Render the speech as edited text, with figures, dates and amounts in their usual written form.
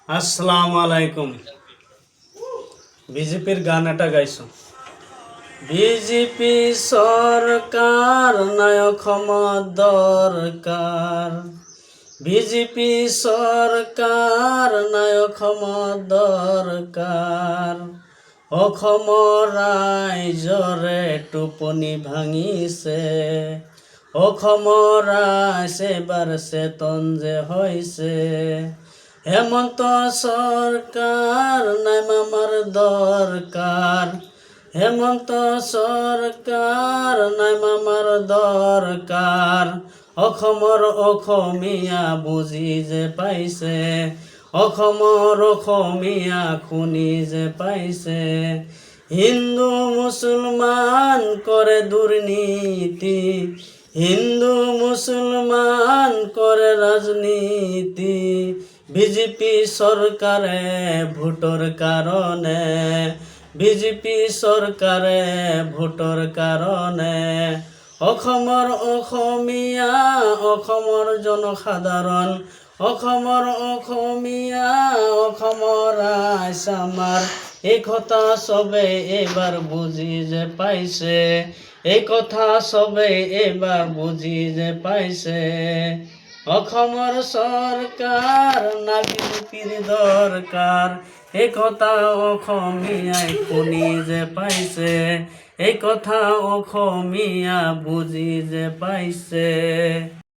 আসসালামু আলাইকুম। বিজেপির গান এটা গাইছো। বিজেপি সরকার নায়ক ক্ষমা দরকার। বিজেপি সরকার নায়ক ক্ষমা দরকার। অসম রাইজরে টোপনি ভাঙিছে। অসম রাইজ এবাৰ চেতন যে হৈছে। হেমন্ত সরকার নাইমামার দরকার। হেমন্ত সরকার নাইমামার দরকার। অসমৰ অসমীয়া বুজি যে পাইছে। অসমৰ অসমীয়া শুনি যে পাইছে। হিন্দু মুসলমান করে দুর্নীতি। হিন্দু মুসলমান করে রাজনীতি। বিজেপি সরকারে ভোটর কারণে। বিজেপি সরকারে ভোটর কারণে অসমৰ অসমীয়া অসমৰ জনসাধারণ অসমৰ অসমীয়া অসমৰ ৰাইজ আমাৰ এই কথা সবে এবাৰ বুজি যে পাইছে। এই কথা সবে এবাৰ বুজি যে পাইছে। অসমৰ সরকার না বিজেপির দরকার। এই কথা অসমীয়াই শুনি যে পাইছে। এই কথা অসমীয়া বুজি যে পাইছে।